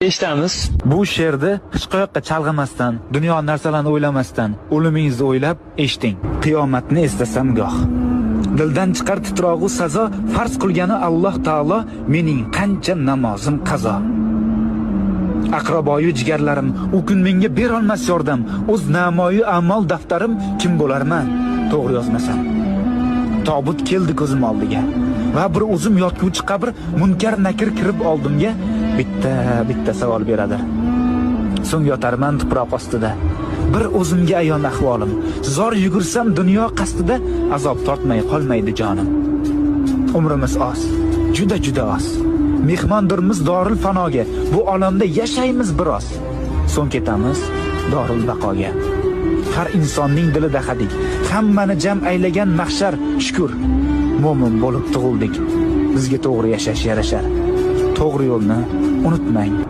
Eshitamiz. Bu she'rni hech qayoqqa chalg'imasdan, dunyo narsalarini o'ylamasdan, o'limingizni o'ylab eshiting. Qiyomatni eslasam goh. Dildan chiqar titrog'u sazo, farz qilgani Alloh taolo, mening qancha namozim qazo. Aqraboyu jigarlarim, u kun menga berolmas yordam, o'z namoyi amal daftarim kim bo'larman, to'g'ri yozmasam. Tobut keldi ko'zim oldiga va bir o'zim yotguvchi qabr, munkar nakir kirib oldimga bitta savol beradi. So'ng yotarman tuproq ostida. Bir o'zimga ayon ahvolim. Zor yugursam dunyo qasdida, azob tortmay qolmaydi jonim. Umrimiz oz, juda oz. Mehmondirmiz dorul fanoga. Bu olamda yashaymiz biroz. So'ng ketamiz dorul baqoga. Har insonning dilida hadik, hammani jam aylagan mahshar shukr. Mo'min bo'lib tug'ildik. Bizga to'g'ri yashash yarashar. To'g'ri yo'lni unutmang.